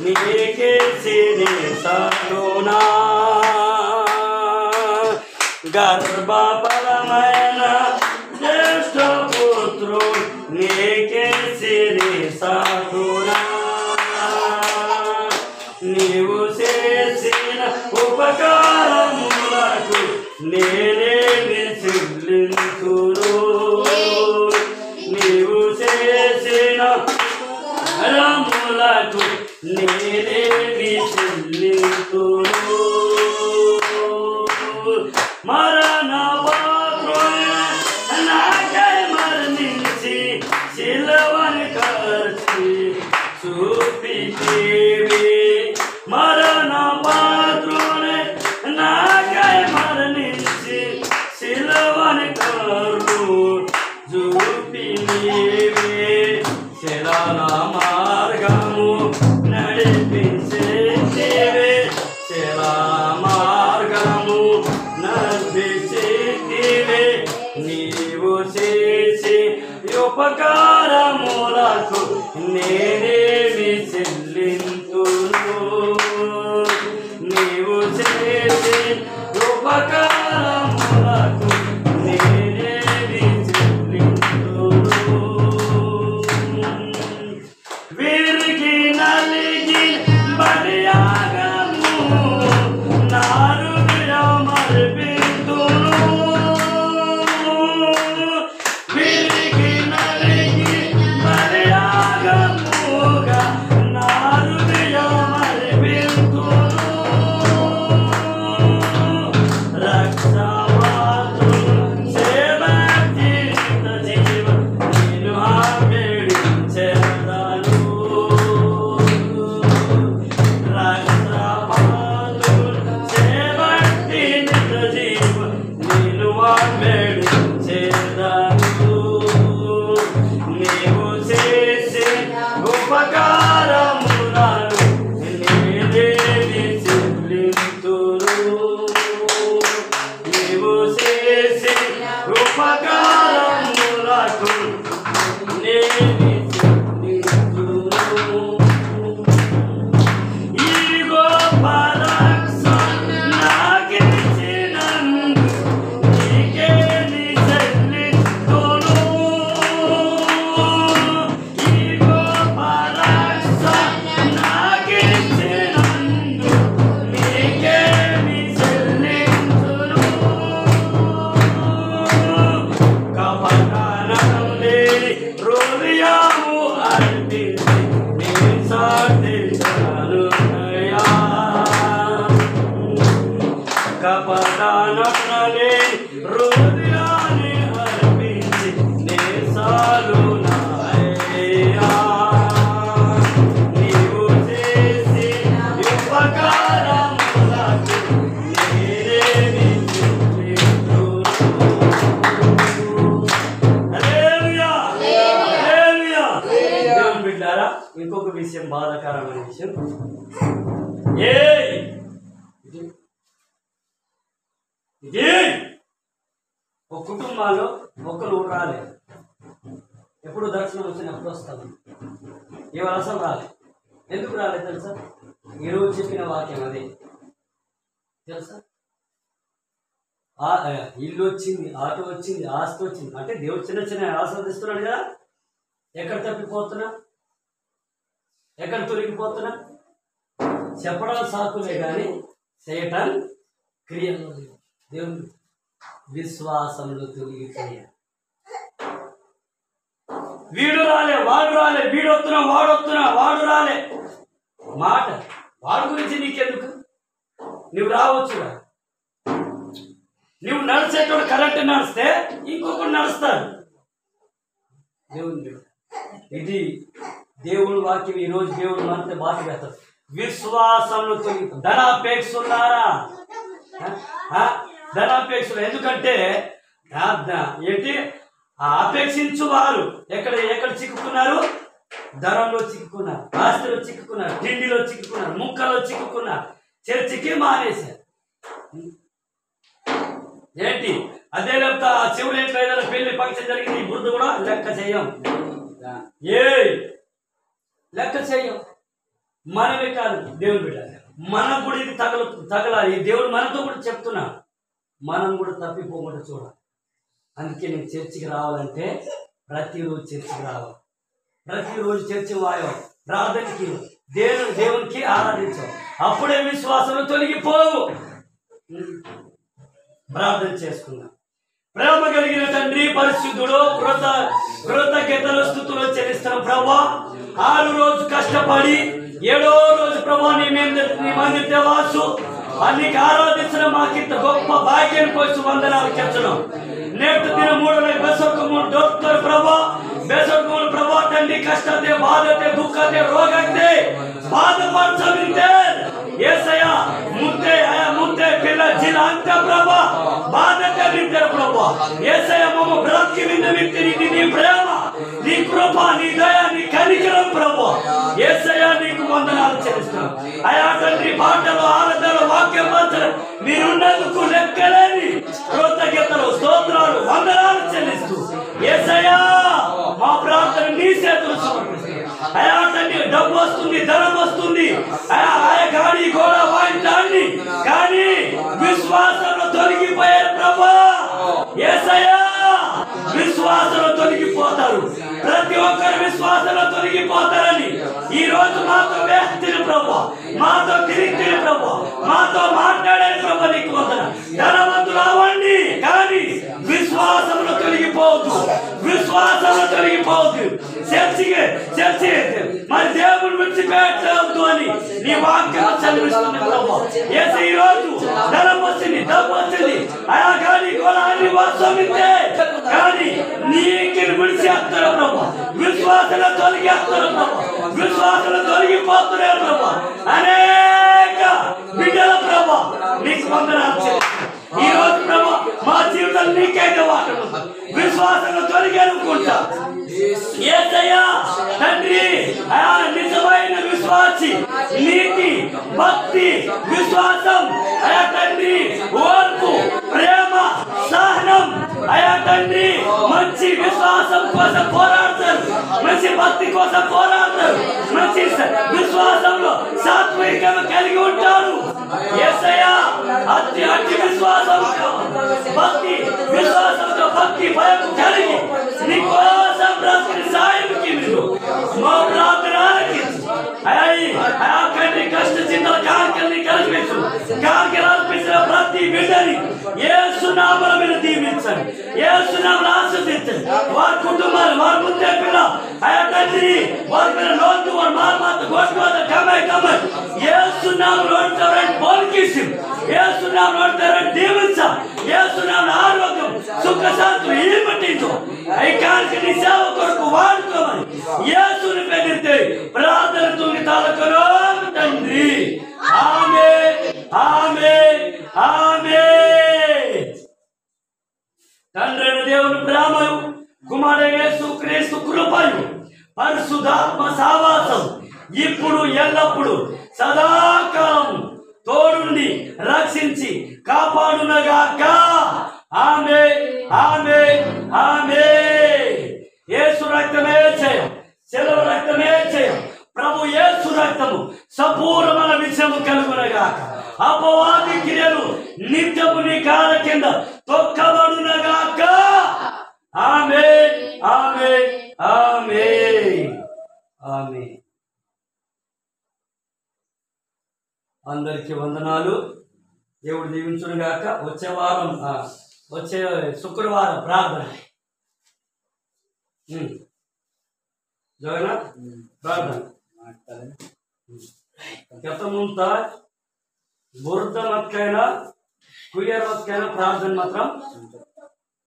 నీకేసిని సాధునా గర్భఫలమైన జ్యేష్ఠ పుత్రుడు నీకేసిని సాధునా నీవు చేసిన ఉపకారములకు నేనేమి చెల్లింతును నీవు చేసిన రములకు నేనేమి చెల్లింతును మరణ నాకై మరణించి శిలవని కార్చి చూపితేవి మరణ పాత్రునే నాకై మరణించి శిలవని కారు చూపినీవే శిలల మార్గము నడిపించేవే శిల మార్గము నడిపించేవే నీవు చేసి ఉపకారములకు నేనేమి చెల్లింతును నీవు చేసి ఉపకారములకు నేనేమి చెల్లింతును విరిగి నలిగి బలియాగము నారు విరమర్పింతును విరిగి నలిగి బలియాగముగా నారు విరమర్పింతును రక్షమాతృ సేవ జీవిత జీవ నేను ఆమెడించెదను రక్షమాతృ సేవ జీవిత జీవ నేను ఆమెడించెదను నీవు చేసే ఉపకారములను నేనేమి చెల్లింతును నీవు చేసే ఉపకారములకు నేనేమి చెల్లింతును ఈ గొప్ప రక్షణ నాకిచ్చినందుకు నీకేమి చెల్లింతును ఈ గొప్ప రక్షణ నాకిచ్చినందుకు నీకేమి చెల్లింతును కపటనం లేని హృదయము అర్పించి నీ సాధించనునయా కపటనం లేని హృదయాన్ని అర్పించి నీ సాలునాయా నీవు చేసి ఉపకారములకు నేనేమి చెల్లింతును హల్లెలూయా హల్లెలూయా దేవుని బిడ్డలారా ఇంకొక విషయం బాధాకరమైన విషయం ఇది ఒక కుటుంబాల్లో ఒకరు రాలేదు ఎప్పుడు దర్శనం వచ్చినప్పుడు వస్తాను ఇవాళ అసలు రాలేదు ఎందుకు రాలేదు తెలుసా ఈరోజు చెప్పిన వాక్యం అదే తెలుసా ఇల్లు వచ్చింది ఆటో వచ్చింది ఆస్తి వచ్చింది అంటే దేవుడు చిన్న చిన్న ఆస్వాదిస్తున్నాడు కదా ఎక్కడ తప్పిపోతున్నా ఎక్కడ తొలగిపోతున్నా చెప్పడం సాకులే కానీ చేయటం క్రియలో దేవుని విశ్వాసంలో తొలగిపోయా వీడు రాలే వాడు రాలే వీడు వస్తున్నా వాడు వస్తున్నా వాడు రాలే మాట వాడి గురించి నీకెందుకు నువ్వు రావచ్చురా నువ్వు నడిచేటోడు కరెంట్ నడిస్తే ఇంకొకటి నడుస్తాడు దేవుని ఇది దేవుడు వాక్యం ఈరోజు దేవుడు మనతో బాధ పెడతాడు విశ్వాసంలో తొలగి ధనాపేక్ష ఉన్నారా ధనాపేక్షలు ఎందుకంటే ఏంటి అపేక్షించు వారు ఎక్కడ చిక్కుకున్నారు ధనంలో చిక్కుకున్నారు ఆస్తిలో చిక్కుకున్నారు తిండిలో చిక్కుకున్నారు ముక్కలో చిక్కుకున్నారు చర్చికి మానేశారు ఏంటి అదే లేకపోతే ఆ చెవులు ఎట్లా ఏదైనా పెళ్లి ఫంక్షన్ జరిగింది ఈ బుద్ధ కూడా లెక్క చెయ్యం లెక్క చెయ్యం మనమే కాదు దేవుని బిడ్డ, మనకు కూడా ఇది తగలాలి. దేవుడు మనతో కూడా చెప్తున్నా, మనం కూడా తప్పిపోకుండా చూడాలి. అందుకే నేను చర్చికి రావాలంటే ప్రతిరోజు చర్చికి రావాలి, ప్రతిరోజు చర్చి వాయం, ప్రార్థనకి దేవునికి ఆరాధించాం. అప్పుడే విశ్వాసంలో తొలగిపోవు. ప్రార్థన చేసుకున్నాం. ప్రేమ కలిగిన తండ్రి, పరిశుద్ధుడు, కృతజ్ఞతలు స్తుతులు చెల్లిస్తాం ప్రభా. 6 రోజు కష్టపడి 7వ రోజు ప్రభా నీ మందిర దేవాసు అన్నికి ఆరాధించడం మాకింత గొప్ప భాగ్యం కోసం వందనాలు చెప్తున్నాం. నేటి దిన 3 బెసొక్కములు దొరుకుతారు ప్రభా. బెసొక్కములు ప్రభా తండ్రి కష్టతే, బాధతే, దుఃఖతే, రోగతే, బాధపరచమితే ఏసయ్య ముద్దే పిల్ల జిల అంత ప్రభా బాధతే నింటారు ప్రభా. ఏసయ్య మమ్మ బ్రతికి విన్న వ్యక్తి నీ ప్రేమ, నీ కృప, నీ దయ, నీ కనికరం ప్రభా. ఏసయ్య నీకు వందనాలు చెల్లిస్తున్నాం. అయా తండ్రి పాటలు, ఆరాధనలు, వాక్యం పంచడం మీరున్నందుకు లెక్కలేని కృతజ్ఞతలు, స్తోత్రాలు, వందనాలు చెల్లిస్తూ ఏసయ్య మా ప్రార్థన నీ చేతులు సమర్పిస్తున్నాం. అయా తండ్రి డబ్బు వస్తుంది, ధనం వస్తుంది, ఆయా గాడి గోడ వాయించాన్ని కానీ విశ్వాసంలో తొలగిపోయారు ప్రభా. యేసయ్యా విశ్వాసంలో తొలగిపోతారు, ప్రతి ఒక్కరు విశ్వాసంలో తొలగిపోతారని ఈ రోజు మాతో వేస్తున్న ప్రభా, మాతో తిరిగి ప్రభా, మాతో మాట్లాడే ప్రభా నీకు వందనాలు. ధనవంతులు అవ్వండి కానీ విశ్వాసంలో తొలగిపోవద్దు, విశ్వాసంలో తొలగిపోవద్దు. చర్చి మరి దేవుని విడిచిపెట్టవద్దు అని నీ వాక్యం చదివిస్తుంది ప్రభా. యేసు ఈ రోజు ధనం వచ్చింది, డబ్బు వచ్చింది, ఆయా గాలి గోళాన్ని వాస్తవిస్తే కానీ నీకు విడిచేస్తారు ప్రభా. విశ్వాసంలో తొలగేస్తారు ప్రభా, విశ్వాసంలో తొలగిపోతున్నారు ప్రభా. అనేక బిడ్డల ప్రభా నీకు వందనాలు. ఈ రోజు ప్రభా మా జీవితం నీకైతే వాడు విశ్వాసంలో తొలగనుకుంటా. యేసయ్యా తండ్రి నిజమైన విశ్వాసి, నీతి, భక్తి, విశ్వాసం, అయా తండ్రి ఓర్పు, ప్రేమ, సహనం, అయా తండ్రి మంచి విశ్వాసం కోసం పోరాడతారు, మంచి భక్తి కోసం పోరాడతారు, మంచి విశ్వాసంలో సాత్వికత కలిగి ఉంటారు. యేసయ్యా అతి విశ్వాసంతో భక్తి, విశ్వాసంతో భక్తి భయం కలిగి నీకోసం బ్రతికి సాయంకి మీరు మా ప్రార్థనకి కష్ట చింతల కార్యక్రమాన్ని కలిపించు. కార్యక్రమాలు ప్రతి బిడ్డని యేసు నామములో మీరు దీవించండి, యేసు నామములో ఆశీర్వదించండి. వారి కుటుంబాలు, వారి ముద్దే పిల్ల ఆయా తండ్రి వారి మీద లోతు వారి మాత గోష్ఠ కమాయి యేసు నామములో పోలికేసి, యేసు నామములో దీవించ, యేసు నామములో ఆరోగ్యం, సుఖ శాంతులు ఈపట్టించు. ఐకానికి నీ సేవ కొరకు వాడుకోమని యేసుని పేరితే ప్రార్థన తాలకను తండ్రి. ఆమేన్, ఆమేన్, ఆమేన్. తండ్రి దేవుని ప్రేమయు, కుమారుడైన యేసుక్రీస్తు కృపయు, పరిశుద్ధాత్మ సహవాసం ఇప్పుడు ఎల్లప్పుడు సదాకాలం తోడుండి రక్షించి కాపాడునగాక. ఆమేన్, ఆమేన్, ఆమేన్. యేసు రక్తమే జయం, సెలవు రక్తమే జయం. ప్రభు యేసు రక్తము సంపూర్ణమైన విజయము కలుగునగాక. అపవాది క్రియలు నిత్యము నీ కాళ్ళ కింద తొక్కబడునగాక. ఆమేన్, ఆమేన్, ఆమేన్, ఆమేన్. అందరికీ వందనాలు. దేవుడు దీవించునుగాక. వచ్చే శుక్రవారం ప్రార్థన జగన ప్రార్థన గత ముంత బురద మత్కైనా కుయ్యర్ మత్కైనా ప్రార్థన మాత్రం